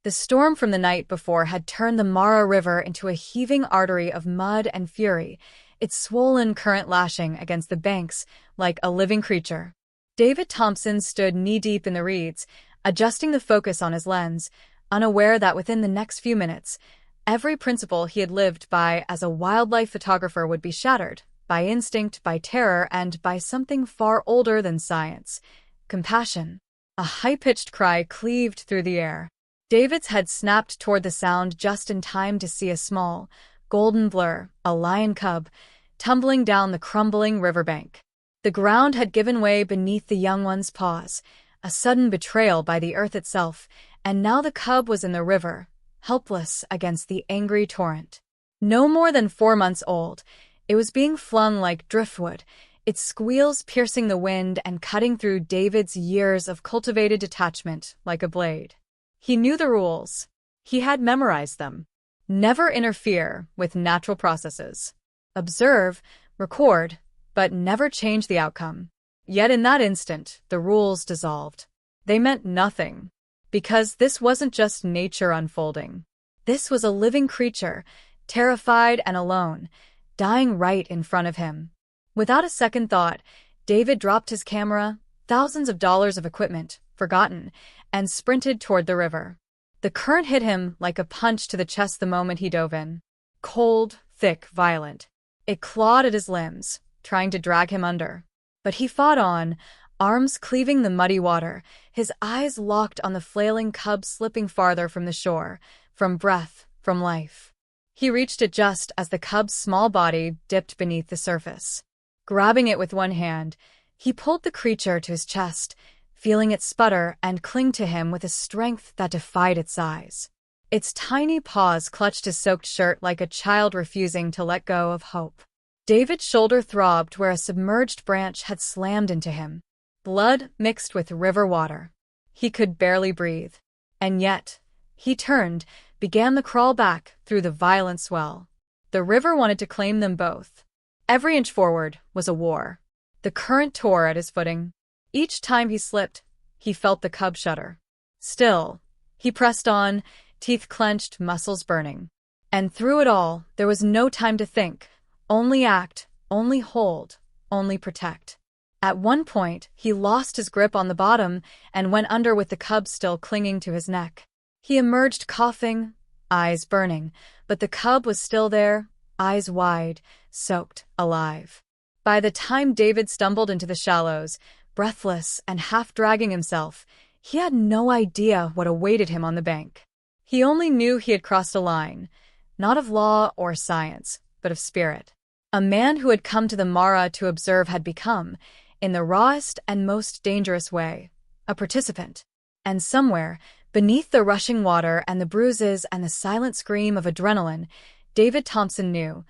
The storm from the night before had turned the Mara River into a heaving artery of mud and fury, its swollen current lashing against the banks like a living creature. David Thompson stood knee-deep in the reeds, adjusting the focus on his lens, unaware that within the next few minutes, every principle he had lived by as a wildlife photographer would be shattered, by instinct, by terror, and by something far older than science: compassion. A high-pitched cry cleaved through the air. David's head snapped toward the sound just in time to see a small, golden blur, a lion cub, tumbling down the crumbling riverbank. The ground had given way beneath the young one's paws, a sudden betrayal by the earth itself, and now the cub was in the river, helpless against the angry torrent. No more than 4 months old, it was being flung like driftwood, its squeals piercing the wind and cutting through David's years of cultivated detachment like a blade. He knew the rules. He had memorized them. Never interfere with natural processes. Observe, record, but never change the outcome. Yet in that instant, the rules dissolved. They meant nothing, because this wasn't just nature unfolding. This was a living creature, terrified and alone, dying right in front of him. Without a second thought, David dropped his camera, thousands of dollars of equipment, forgotten, and sprinted toward the river. The current hit him like a punch to the chest the moment he dove in. Cold, thick, violent. It clawed at his limbs, trying to drag him under. But he fought on, arms cleaving the muddy water, his eyes locked on the flailing cub slipping farther from the shore, from breath, from life. He reached it just as the cub's small body dipped beneath the surface. Grabbing it with one hand, he pulled the creature to his chest, feeling it sputter and cling to him with a strength that defied its size. Its tiny paws clutched his soaked shirt like a child refusing to let go of hope. David's shoulder throbbed where a submerged branch had slammed into him. Blood mixed with river water. He could barely breathe. And yet, he turned, began the crawl back through the violent swell. The river wanted to claim them both. Every inch forward was a war. The current tore at his footing. Each time he slipped, he felt the cub shudder. Still, he pressed on, teeth clenched, muscles burning. And through it all, there was no time to think. Only act, only hold, only protect. At one point, he lost his grip on the bottom and went under with the cub still clinging to his neck. He emerged coughing, eyes burning, but the cub was still there, eyes wide, soaked, alive. By the time David stumbled into the shallows, breathless and half-dragging himself, he had no idea what awaited him on the bank. He only knew he had crossed a line, not of law or science, but of spirit. A man who had come to the Mara to observe had become, in the rawest and most dangerous way, a participant. And somewhere, beneath the rushing water and the bruises and the silent scream of adrenaline, David Thompson knew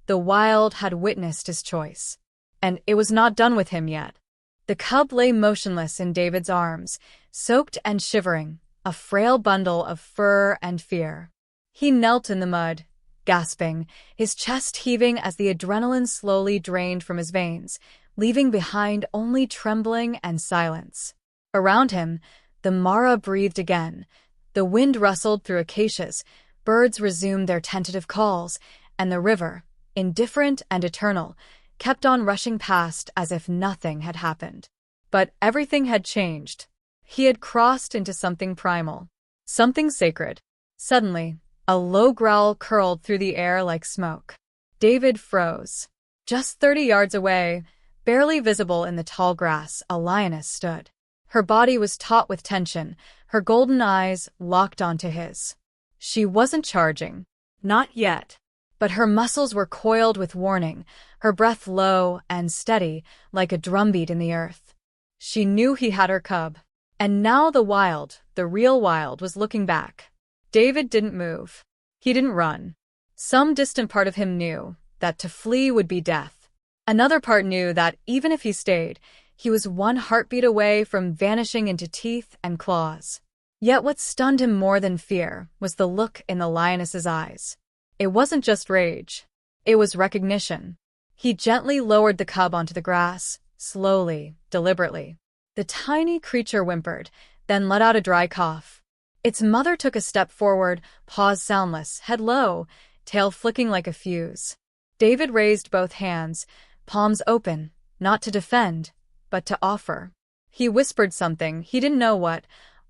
the wild had witnessed his choice. And it was not done with him yet. The cub lay motionless in David's arms, soaked and shivering, a frail bundle of fur and fear. He knelt in the mud, gasping, his chest heaving as the adrenaline slowly drained from his veins, leaving behind only trembling and silence. Around him, the Mara breathed again. The wind rustled through acacias, birds resumed their tentative calls, and the river, indifferent and eternal, kept on rushing past as if nothing had happened. But everything had changed. He had crossed into something primal, something sacred. Suddenly, a low growl curled through the air like smoke. David froze. Just 30 yards away, barely visible in the tall grass, a lioness stood. Her body was taut with tension, her golden eyes locked onto his. She wasn't charging. Not yet. But her muscles were coiled with warning, her breath low and steady, like a drumbeat in the earth. She knew he had her cub. And now the wild, the real wild, was looking back. David didn't move. He didn't run. Some distant part of him knew that to flee would be death. Another part knew that even if he stayed, he was one heartbeat away from vanishing into teeth and claws. Yet what stunned him more than fear was the look in the lioness's eyes. It wasn't just rage. It was recognition. He gently lowered the cub onto the grass, slowly, deliberately. The tiny creature whimpered, then let out a dry cough. Its mother took a step forward, paws soundless, head low, tail flicking like a fuse. David raised both hands, palms open, not to defend, but to offer. He whispered something, he didn't know what,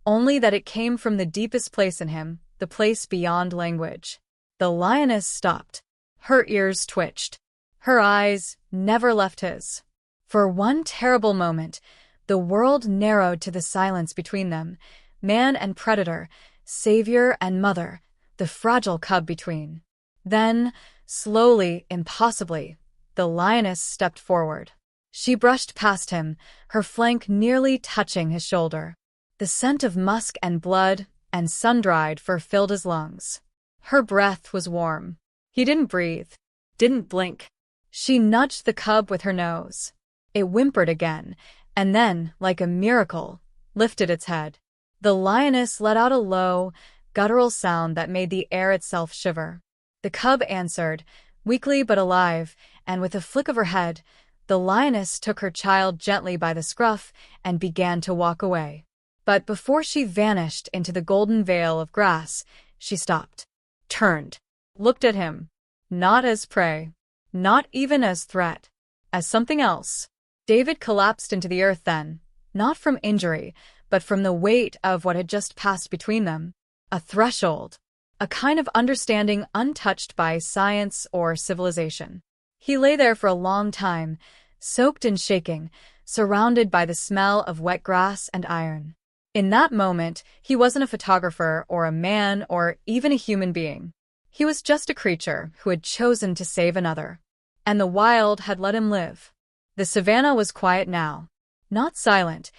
only that it came from the deepest place in him, the place beyond language. The lioness stopped. Her ears twitched. Her eyes never left his. For one terrible moment, the world narrowed to the silence between them, man and predator, savior and mother, the fragile cub between. Then, slowly, impossibly, the lioness stepped forward. She brushed past him, her flank nearly touching his shoulder. The scent of musk and blood and sun-dried fur filled his lungs. Her breath was warm. He didn't breathe, didn't blink. She nudged the cub with her nose. It whimpered again, and then, like a miracle, lifted its head. The lioness let out a low, guttural sound that made the air itself shiver. The cub answered, weakly but alive, and with a flick of her head, the lioness took her child gently by the scruff and began to walk away. But before she vanished into the golden veil of grass, she stopped, turned, looked at him. Not as prey, not even as threat, as something else. David collapsed into the earth then, not from injury, but from the weight of what had just passed between them. A threshold, a kind of understanding untouched by science or civilization. He lay there for a long time, soaked and shaking, surrounded by the smell of wet grass and iron. In that moment, he wasn't a photographer or a man or even a human being. He was just a creature who had chosen to save another. And the wild had let him live. The savannah was quiet now. Not silent,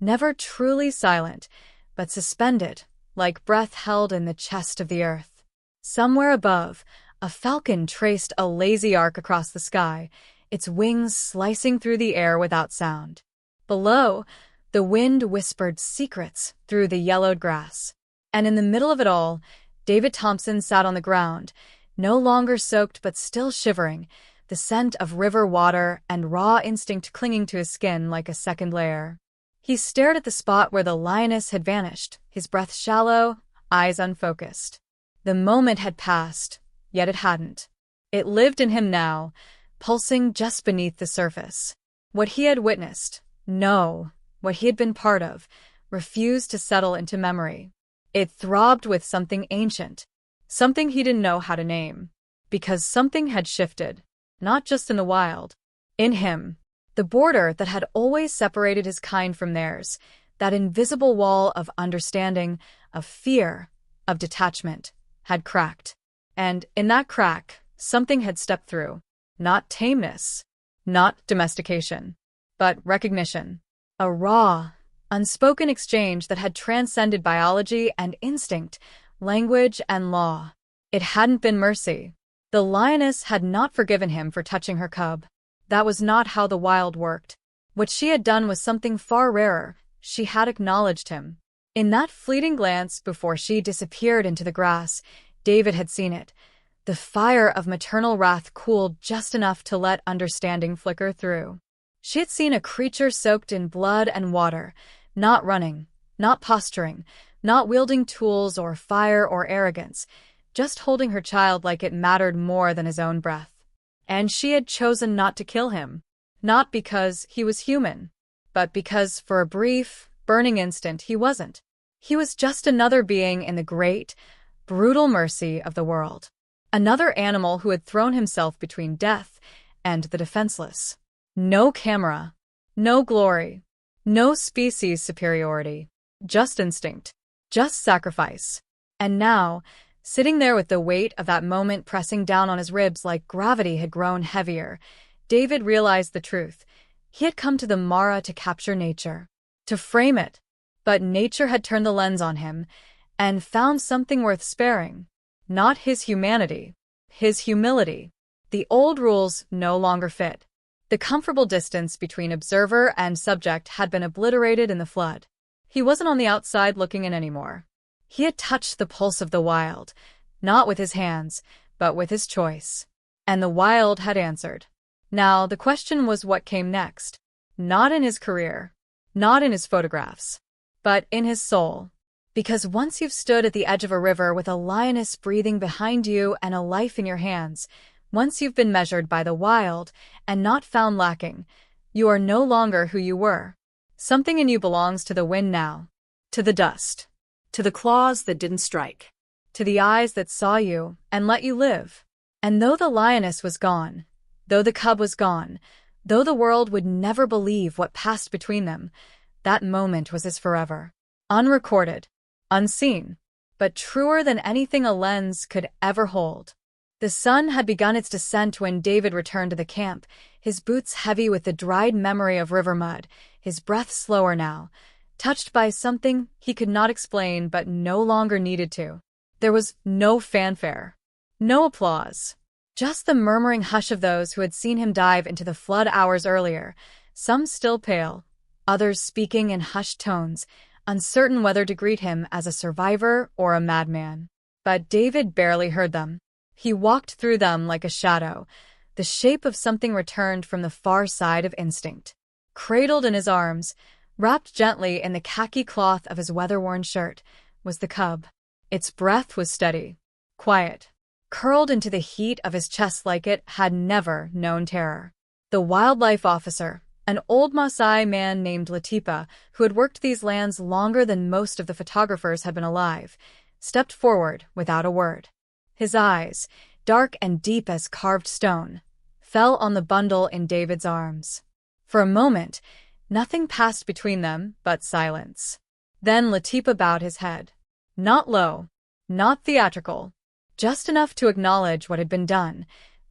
never truly silent, but suspended, like breath held in the chest of the earth. Somewhere above, a falcon traced a lazy arc across the sky, its wings slicing through the air without sound. Below, the wind whispered secrets through the yellowed grass. And in the middle of it all, David Thompson sat on the ground, no longer soaked but still shivering, the scent of river water and raw instinct clinging to his skin like a second layer. He stared at the spot where the lioness had vanished, his breath shallow, eyes unfocused. The moment had passed, yet it hadn't. It lived in him now, pulsing just beneath the surface. What he had witnessed, no, what he had been part of, refused to settle into memory. It throbbed with something ancient, something he didn't know how to name, because something had shifted, not just in the wild, in him. The border that had always separated his kind from theirs, that invisible wall of understanding, of fear, of detachment, had cracked. And in that crack, something had stepped through. Not tameness, not domestication, but recognition. A raw, unspoken exchange that had transcended biology and instinct, language and law. It hadn't been mercy. The lioness had not forgiven him for touching her cub. That was not how the wild worked. What she had done was something far rarer. She had acknowledged him. In that fleeting glance before she disappeared into the grass, David had seen it. The fire of maternal wrath cooled just enough to let understanding flicker through. She had seen a creature soaked in blood and water, not running, not posturing, not wielding tools or fire or arrogance, just holding her child like it mattered more than his own breath. And she had chosen not to kill him, not because he was human, but because for a brief, burning instant he wasn't. He was just another being in the great, brutal mercy of the world. Another animal who had thrown himself between death and the defenseless. No camera, no glory, no species superiority, just instinct, just sacrifice. And now, sitting there with the weight of that moment pressing down on his ribs like gravity had grown heavier, David realized the truth. He had come to the Mara to capture nature, to frame it. But nature had turned the lens on him and found something worth sparing. Not his humanity, his humility. The old rules no longer fit. The comfortable distance between observer and subject had been obliterated in the flood. He wasn't on the outside looking in anymore. He had touched the pulse of the wild, not with his hands, but with his choice. And the wild had answered. Now, the question was what came next. Not in his career, not in his photographs, but in his soul. Because once you've stood at the edge of a river with a lioness breathing behind you and a life in your hands, once you've been measured by the wild and not found lacking, you are no longer who you were. Something in you belongs to the wind now, to the dust, to the claws that didn't strike, to the eyes that saw you and let you live. And though the lioness was gone, though the cub was gone, though the world would never believe what passed between them, that moment was his forever. Unrecorded, unseen, but truer than anything a lens could ever hold. The sun had begun its descent when David returned to the camp, his boots heavy with the dried memory of river mud, his breath slower now, touched by something he could not explain but no longer needed to. There was no fanfare, no applause, just the murmuring hush of those who had seen him dive into the flood hours earlier, some still pale, others speaking in hushed tones, uncertain whether to greet him as a survivor or a madman. But David barely heard them. He walked through them like a shadow, the shape of something returned from the far side of instinct. Cradled in his arms, wrapped gently in the khaki cloth of his weather-worn shirt, was the cub. Its breath was steady, quiet, curled into the heat of his chest like it had never known terror. The wildlife officer, an old Maasai man named Latipa, who had worked these lands longer than most of the photographers had been alive, stepped forward without a word. His eyes, dark and deep as carved stone, fell on the bundle in David's arms. For a moment, nothing passed between them but silence. Then Latipa bowed his head. Not low, not theatrical, just enough to acknowledge what had been done,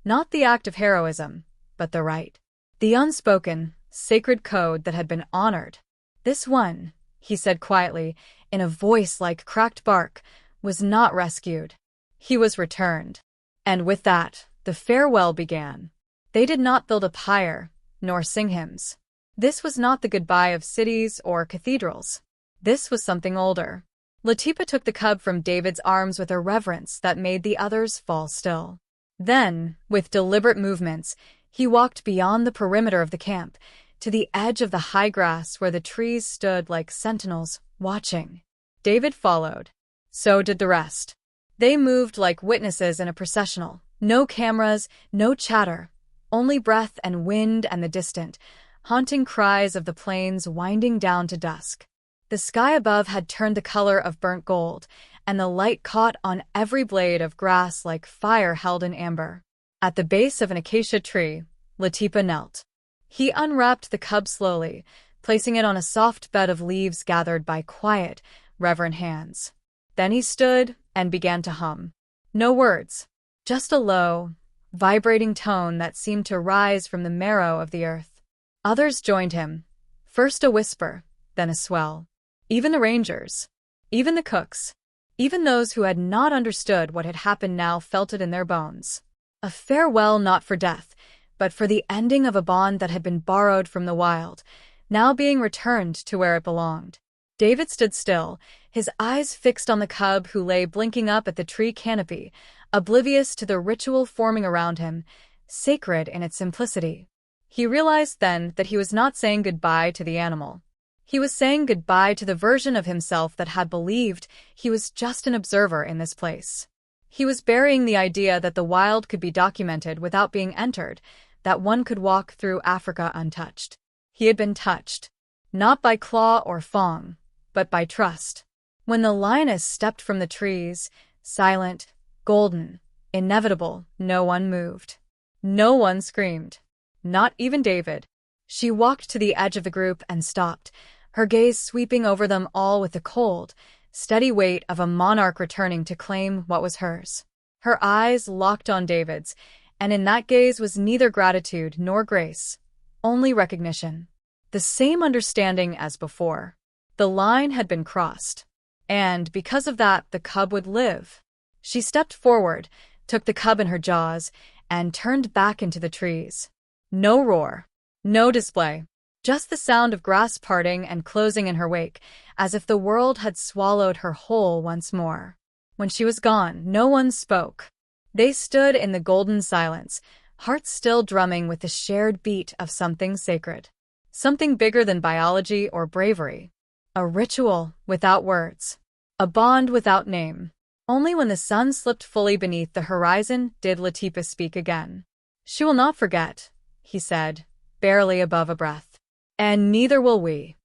not the act of heroism, but the right. The unspoken, sacred code that had been honored. This one, he said quietly, in a voice like cracked bark, was not rescued. He was returned. And with that, the farewell began. They did not build a pyre, nor sing hymns. This was not the goodbye of cities or cathedrals. This was something older. Latipa took the cub from David's arms with a reverence that made the others fall still. Then, with deliberate movements, he walked beyond the perimeter of the camp, to the edge of the high grass where the trees stood like sentinels, watching. David followed. So did the rest. They moved like witnesses in a processional. No cameras, no chatter, only breath and wind and the distant, haunting cries of the plains winding down to dusk. The sky above had turned the color of burnt gold, and the light caught on every blade of grass like fire held in amber. At the base of an acacia tree, Latipa knelt. He unwrapped the cub slowly, placing it on a soft bed of leaves gathered by quiet, reverent hands. Then he stood and began to hum. No words, just a low, vibrating tone that seemed to rise from the marrow of the earth. Others joined him, first a whisper, then a swell. Even the rangers, even the cooks, even those who had not understood what had happened now felt it in their bones. A farewell not for death, but for the ending of a bond that had been borrowed from the wild, now being returned to where it belonged. David stood still, his eyes fixed on the cub who lay blinking up at the tree canopy, oblivious to the ritual forming around him, sacred in its simplicity. He realized then that he was not saying goodbye to the animal. He was saying goodbye to the version of himself that had believed he was just an observer in this place. He was burying the idea that the wild could be documented without being entered, that one could walk through Africa untouched. He had been touched, not by claw or fang, but by trust. When the lioness stepped from the trees, silent, golden, inevitable, no one moved. No one screamed. Not even David. She walked to the edge of the group and stopped, her gaze sweeping over them all with the cold, steady weight of a monarch returning to claim what was hers. Her eyes locked on David's, and in that gaze was neither gratitude nor grace, only recognition. The same understanding as before. The line had been crossed. And, because of that, the cub would live. She stepped forward, took the cub in her jaws, and turned back into the trees. No roar. No display. Just the sound of grass parting and closing in her wake, as if the world had swallowed her whole once more. When she was gone, no one spoke. They stood in the golden silence, hearts still drumming with the shared beat of something sacred. Something bigger than biology or bravery. A ritual without words. A bond without name. Only when the sun slipped fully beneath the horizon did Latipa speak again. "She will not forget," he said, barely above a breath. "And neither will we."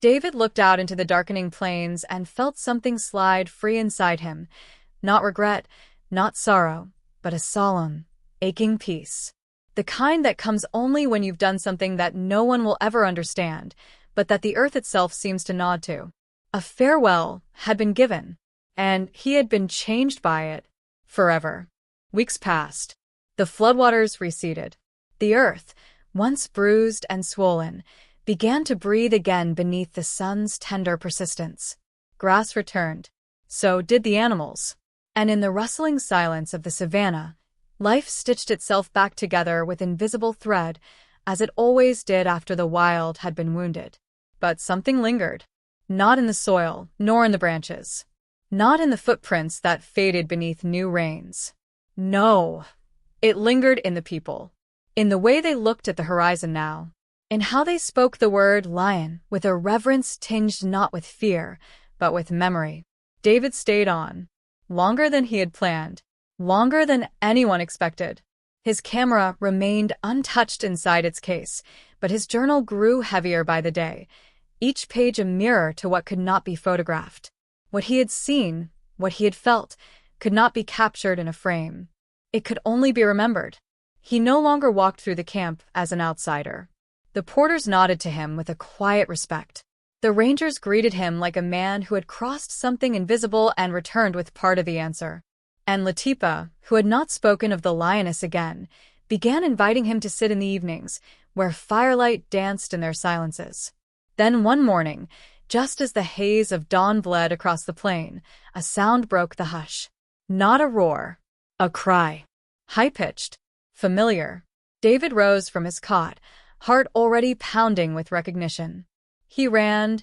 David looked out into the darkening plains and felt something slide free inside him. Not regret, not sorrow, but a solemn, aching peace. The kind that comes only when you've done something that no one will ever understand, but that the earth itself seems to nod to. A farewell had been given, and he had been changed by it, forever. Weeks passed. The floodwaters receded. The earth, once bruised and swollen, began to breathe again beneath the sun's tender persistence. Grass returned. So did the animals. And in the rustling silence of the savannah, life stitched itself back together with invisible thread, as it always did after the wild had been wounded. But something lingered. Not in the soil, nor in the branches. Not in the footprints that faded beneath new rains. No. It lingered in the people. In the way they looked at the horizon now. In how they spoke the word lion with a reverence tinged not with fear, but with memory. David stayed on. Longer than he had planned. Longer than anyone expected. His camera remained untouched inside its case, but his journal grew heavier by the day, each page a mirror to what could not be photographed. What he had seen, what he had felt, could not be captured in a frame. It could only be remembered. He no longer walked through the camp as an outsider. The porters nodded to him with a quiet respect. The rangers greeted him like a man who had crossed something invisible and returned with part of the answer. And Latipa, who had not spoken of the lioness again, began inviting him to sit in the evenings, where firelight danced in their silences. Then one morning, just as the haze of dawn bled across the plain, a sound broke the hush. Not a roar. A cry. High-pitched. Familiar. David rose from his cot, heart already pounding with recognition. He ran,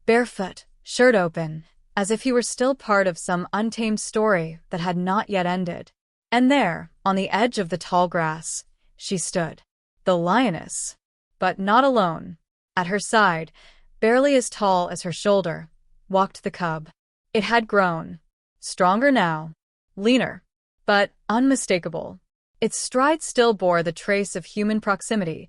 barefoot, shirt open, as if he were still part of some untamed story that had not yet ended. And there, on the edge of the tall grass, she stood. The lioness. But not alone. At her side, barely as tall as her shoulder, walked the cub. It had grown. Stronger now. Leaner. But unmistakable. Its stride still bore the trace of human proximity.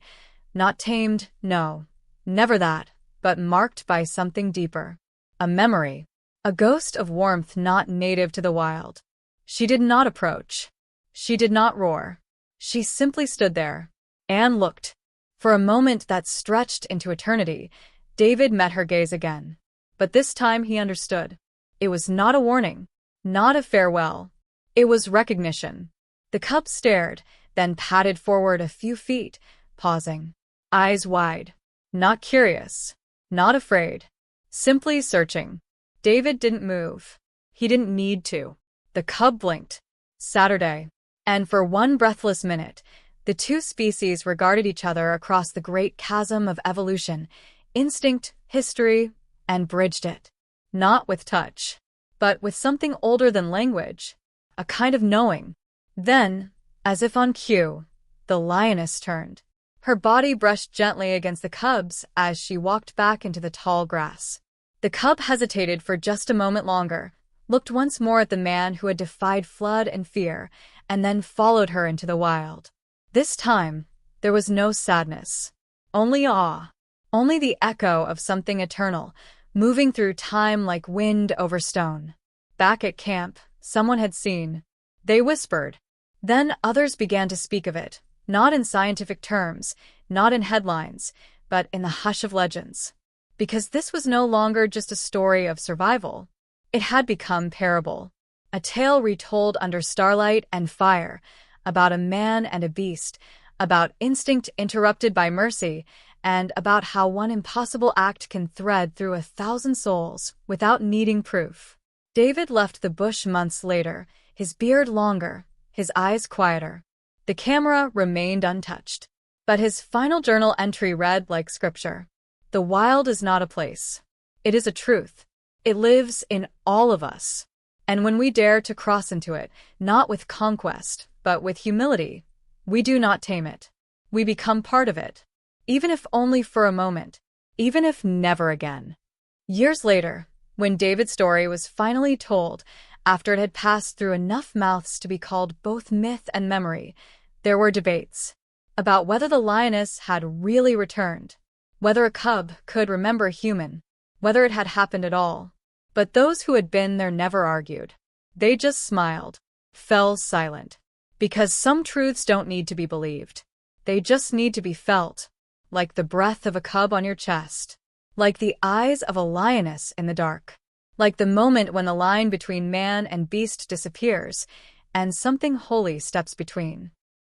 Not tamed, no. Never that, but marked by something deeper. A memory. A ghost of warmth not native to the wild. She did not approach. She did not roar. She simply stood there. And looked. For a moment that stretched into eternity, David met her gaze again. But this time he understood. It was not a warning. Not a farewell. It was recognition. The cub stared, then padded forward a few feet, pausing. Eyes wide. Not curious. Not afraid. Simply searching. David didn't move. He didn't need to. The cub blinked. Saturday. And for one breathless minute, the two species regarded each other across the great chasm of evolution, instinct, history, and bridged it. Not with touch, but with something older than language, a kind of knowing. Then, as if on cue, the lioness turned. Her body brushed gently against the cub's as she walked back into the tall grass. The cub hesitated for just a moment longer, looked once more at the man who had defied flood and fear, and then followed her into the wild. This time, there was no sadness. Only awe. Only the echo of something eternal, moving through time like wind over stone. Back at camp, someone had seen. They whispered. Then others began to speak of it, not in scientific terms, not in headlines, but in the hush of legends. Because this was no longer just a story of survival. It had become parable. A tale retold under starlight and fire, about a man and a beast, about instinct interrupted by mercy, and about how one impossible act can thread through 1,000 souls without needing proof. David left the bush months later, his beard longer, his eyes quieter. The camera remained untouched. But his final journal entry read like scripture. The wild is not a place. It is a truth. It lives in all of us. And when we dare to cross into it, not with conquest, but with humility, we do not tame it. We become part of it. Even if only for a moment. Even if never again. Years later, When David's story was finally told, after it had passed through enough mouths to be called both myth and memory, there were debates about whether the lioness had really returned, whether a cub could remember a human, whether it had happened at all. But those who had been there never argued. They just smiled, fell silent. Because some truths don't need to be believed. They just need to be felt, like the breath of a cub on your chest, like the eyes of a lioness in the dark, like the moment when the line between man and beast disappears, and something holy steps between.